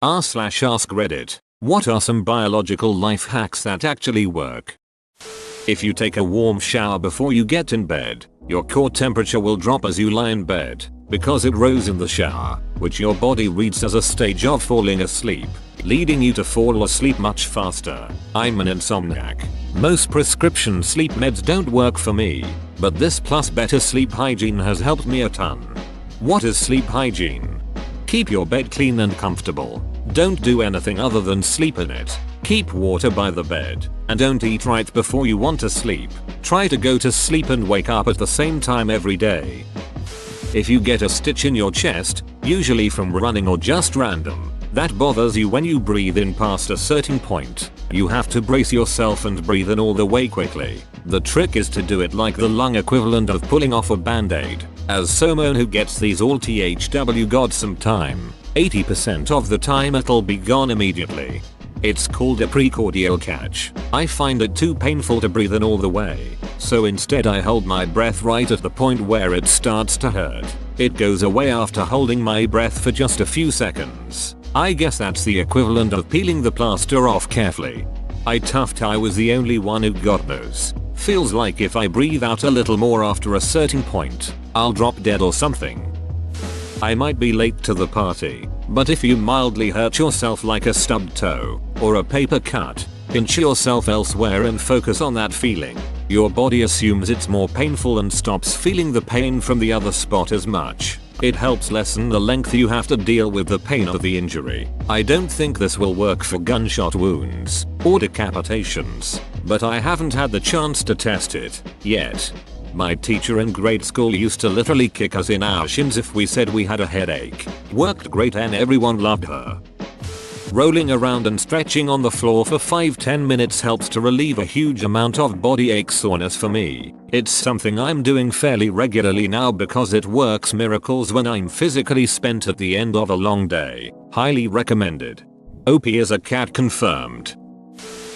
r/ask Reddit. What are some biological life hacks that actually work? If you take a warm shower before you get in bed, your core temperature will drop as you lie in bed, because it rose in the shower, which your body reads as a stage of falling asleep, leading you to fall asleep much faster. I'm an insomniac. Most prescription sleep meds don't work for me, but this plus better sleep hygiene has helped me a ton. What is sleep hygiene? Keep your bed clean and comfortable. Don't do anything other than sleep in it. Keep water by the bed, and don't eat right before you want to sleep. Try to go to sleep and wake up at the same time every day. If you get a stitch in your chest, usually from running or just random, that bothers you when you breathe in past a certain point, you have to brace yourself and breathe in all the way quickly. The trick is to do it like the lung equivalent of pulling off a band-aid. As someone who gets these all thw got some time, 80% of the time it'll be gone immediately. It's called a precordial catch. I find it too painful to breathe in all the way, so instead I hold my breath right at the point where it starts to hurt. It goes away after holding my breath for just a few seconds. I guess that's the equivalent of peeling the plaster off carefully. I was the only one who got those. Feels like if I breathe out a little more after a certain point, I'll drop dead or something. I might be late to the party, but if you mildly hurt yourself like a stubbed toe or a paper cut, pinch yourself elsewhere and focus on that feeling. Your body assumes it's more painful and stops feeling the pain from the other spot as much. It helps lessen the length you have to deal with the pain of the injury. I don't think this will work for gunshot wounds or decapitations, but I haven't had the chance to test it yet. My teacher in grade school used to literally kick us in our shins if we said we had a headache. Worked great and everyone loved her. Rolling around and stretching on the floor for 5-10 minutes helps to relieve a huge amount of body ache soreness for me. It's something I'm doing fairly regularly now because it works miracles when I'm physically spent at the end of a long day. Highly recommended. OP is a cat confirmed.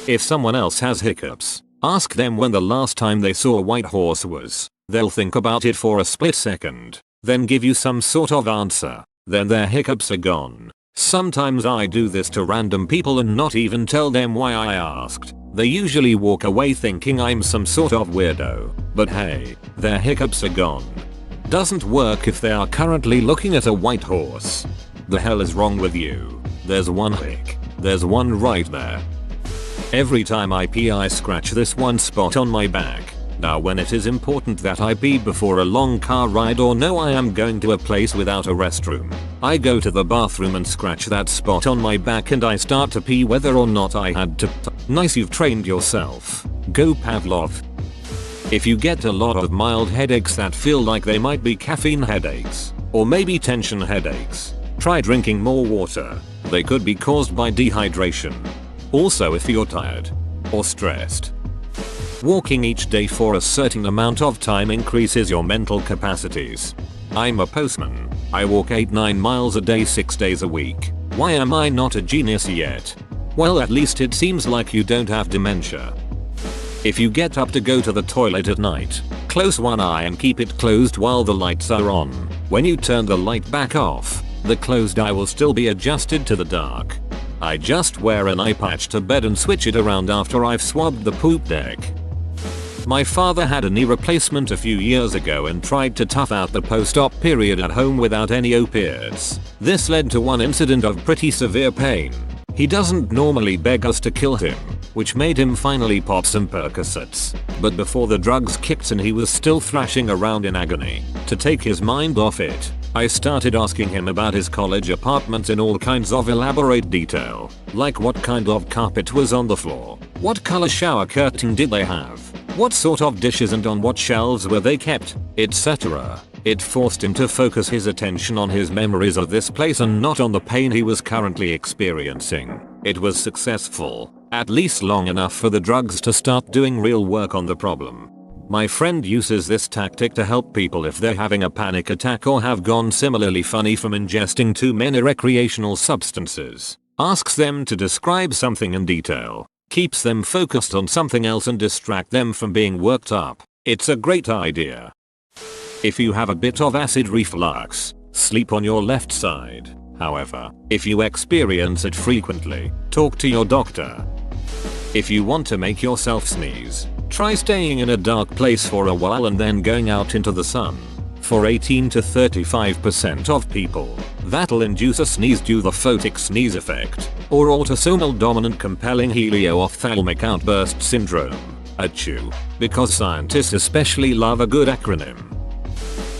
If someone else has hiccups, ask them when the last time they saw a white horse was. They'll think about it for a split second, then give you some sort of answer. Then their hiccups are gone. Sometimes I do this to random people and not even tell them why I asked. They usually walk away thinking I'm some sort of weirdo. But hey, their hiccups are gone. Doesn't work if they are currently looking at a white horse. The hell is wrong with you? There's one hick. There's one right there. Every time I pee I scratch this one spot on my back. Now when it is important that I pee before a long car ride or know I am going to a place without a restroom, I go to the bathroom and scratch that spot on my back and I start to pee whether or not I had to. Nice, you've trained yourself. Go Pavlov. If you get a lot of mild headaches that feel like they might be caffeine headaches, or maybe tension headaches, try drinking more water. They could be caused by dehydration. Also, if you're tired or stressed, walking each day for a certain amount of time increases your mental capacities. I'm a postman. I walk 8-9 miles a day 6 days a week. Why am I not a genius yet? Well, at least it seems like you don't have dementia. If you get up to go to the toilet at night, close one eye and keep it closed while the lights are on. When you turn the light back off, the closed eye will still be adjusted to the dark. I just wear an eye patch to bed and switch it around after I've swabbed the poop deck. My father had a knee replacement a few years ago and tried to tough out the post-op period at home without any opiates. This led to one incident of pretty severe pain. He doesn't normally beg us to kill him, which made him finally pop some Percocets. But before the drugs kicked in he was still thrashing around in agony. To take his mind off it, I started asking him about his college apartments in all kinds of elaborate detail, like what kind of carpet was on the floor, what color shower curtain did they have, what sort of dishes and on what shelves were they kept, etc. It forced him to focus his attention on his memories of this place and not on the pain he was currently experiencing. It was successful, at least long enough for the drugs to start doing real work on the problem. My friend uses this tactic to help people if they're having a panic attack or have gone similarly funny from ingesting too many recreational substances. Asks them to describe something in detail, keeps them focused on something else and distract them from being worked up. It's a great idea. If you have a bit of acid reflux, sleep on your left side. However, if you experience it frequently, talk to your doctor. If you want to make yourself sneeze, try staying in a dark place for a while and then going out into the sun. For 18 to 35% of people, that'll induce a sneeze due to the photic sneeze effect, or autosomal dominant compelling helio-ophthalmic outburst syndrome, ADCHU, because scientists especially love a good acronym.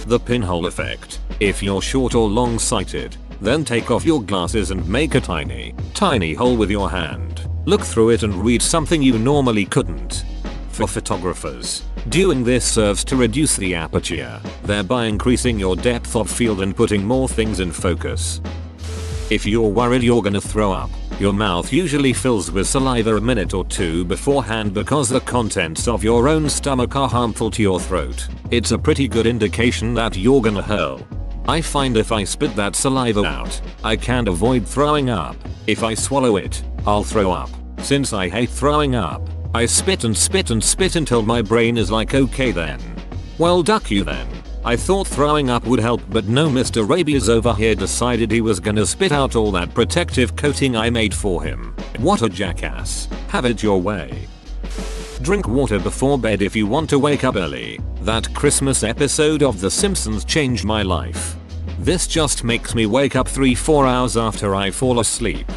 The pinhole effect. If you're short or long-sighted, then take off your glasses and make a tiny hole with your hand. Look through it and read something you normally couldn't. For photographers, doing this serves to reduce the aperture, thereby increasing your depth of field and putting more things in focus. If you're worried you're gonna throw up, your mouth usually fills with saliva a minute or two beforehand because the contents of your own stomach are harmful to your throat. It's a pretty good indication that you're gonna hurl. I find if I spit that saliva out, I can't avoid throwing up. If I swallow it, I'll throw up. Since I hate throwing up, I spit and spit and spit until my brain is like, okay then. Well, duck you then. I thought throwing up would help, but no, Mr. Rabies over here decided he was gonna spit out all that protective coating I made for him. What a jackass. Have it your way. Drink water before bed if you want to wake up early. That Christmas episode of The Simpsons changed my life. This just makes me wake up 3-4 hours after I fall asleep.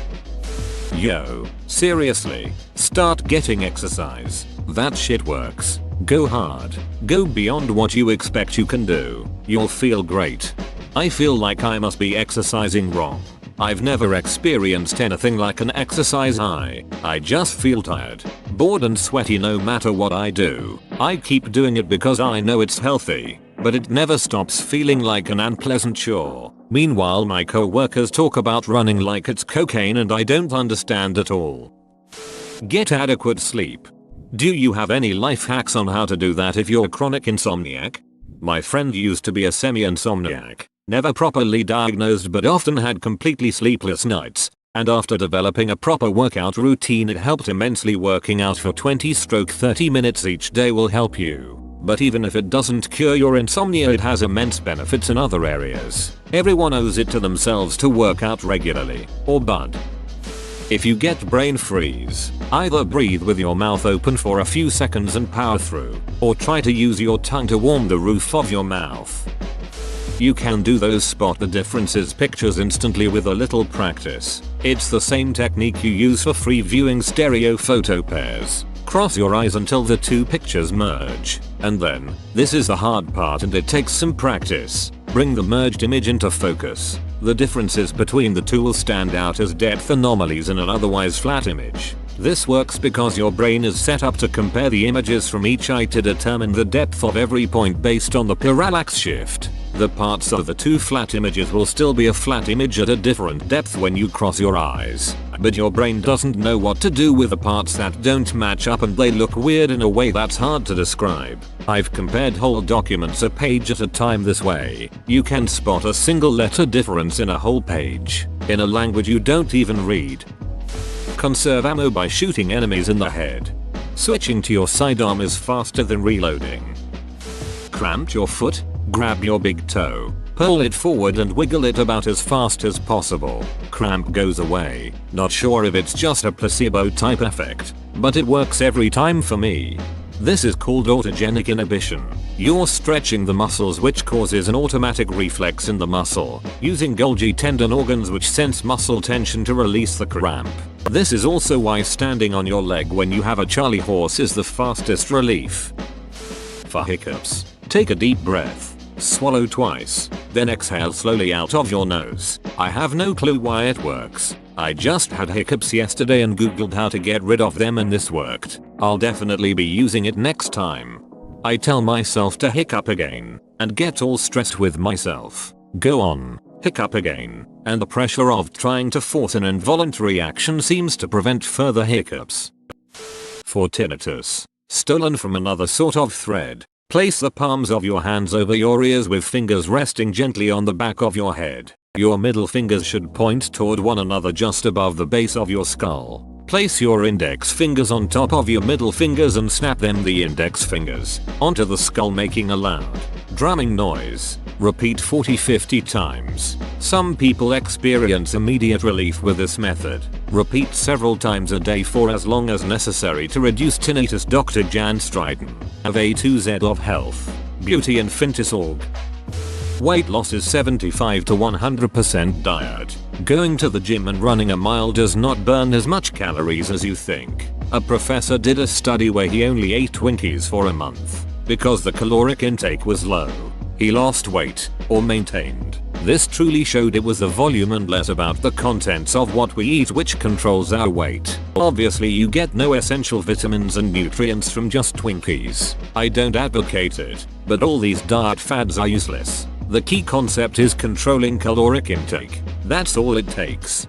Yo, seriously, start getting exercise. That shit works. Go hard. Go beyond what you expect you can do. You'll feel great. I feel like I must be exercising wrong. I've never experienced anything like an exercise high. I just feel tired, bored and sweaty no matter what I do. I keep doing it because I know it's healthy, but it never stops feeling like an unpleasant chore. Meanwhile, my co-workers talk about running like it's cocaine and I don't understand at all. Get adequate sleep. Do you have any life hacks on how to do that if you're a chronic insomniac? My friend used to be a semi-insomniac. Never properly diagnosed but often had completely sleepless nights, and after developing a proper workout routine it helped immensely. Working out for 20-30 minutes each day will help you. But even if it doesn't cure your insomnia, it has immense benefits in other areas. Everyone owes it to themselves to work out regularly, or bud. If you get brain freeze, either breathe with your mouth open for a few seconds and power through, or try to use your tongue to warm the roof of your mouth. You can do those spot the differences pictures instantly with a little practice. It's the same technique you use for free viewing stereo photo pairs. Cross your eyes until the two pictures merge, and then, this is the hard part and it takes some practice, bring the merged image into focus. The differences between the two will stand out as depth anomalies in an otherwise flat image. This works because your brain is set up to compare the images from each eye to determine the depth of every point based on the parallax shift. The parts of the two flat images will still be a flat image at a different depth when you cross your eyes, but your brain doesn't know what to do with the parts that don't match up and they look weird in a way that's hard to describe. I've compared whole documents a page at a time this way. You can spot a single letter difference in a whole page, in a language you don't even read. Conserve ammo by shooting enemies in the head. Switching to your sidearm is faster than reloading. Cramped your foot? Grab your big toe, pull it forward and wiggle it about as fast as possible. Cramp goes away. Not sure if it's just a placebo type effect, but it works every time for me. This is called autogenic inhibition. You're stretching the muscles which causes an automatic reflex in the muscle, using Golgi tendon organs which sense muscle tension to release the cramp. This is also why standing on your leg when you have a Charlie horse is the fastest relief. For hiccups, take a deep breath. Swallow twice, then exhale slowly out of your nose. I have no clue why it works. I just had hiccups yesterday and googled how to get rid of them and this worked. I'll definitely be using it next time. I tell myself to hiccup again, and get all stressed with myself. Go on, hiccup again, and the pressure of trying to force an involuntary action seems to prevent further hiccups. For tinnitus, stolen from another sort of thread. Place the palms of your hands over your ears with fingers resting gently on the back of your head. Your middle fingers should point toward one another just above the base of your skull. Place your index fingers on top of your middle fingers and snap them, the index fingers, onto the skull, making a loud, drumming noise. Repeat 40-50 times. Some people experience immediate relief with this method. Repeat several times a day for as long as necessary to reduce tinnitus. Dr. Jan Stryden of A2Z of Health, Beauty and Fitness Org. Weight loss is 75 to 100% diet. Going to the gym and running a mile does not burn as much calories as you think. A professor did a study where he only ate Twinkies for a month. Because the caloric intake was low, he lost weight, or maintained. This truly showed it was the volume and less about the contents of what we eat which controls our weight. Obviously you get no essential vitamins and nutrients from just Twinkies. I don't advocate it, but all these diet fads are useless. The key concept is controlling caloric intake. That's all it takes.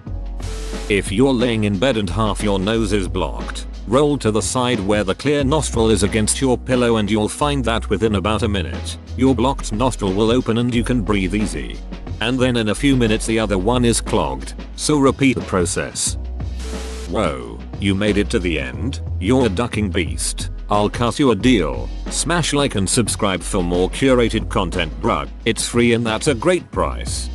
If you're laying in bed and half your nose is blocked, roll to the side where the clear nostril is against your pillow and you'll find that within about a minute, your blocked nostril will open and you can breathe easy. And then in a few minutes the other one is clogged, so repeat the process. Whoa, you made it to the end? You're a ducking beast. I'll cut you a deal. Smash like and subscribe for more curated content, bruh. It's free and that's a great price.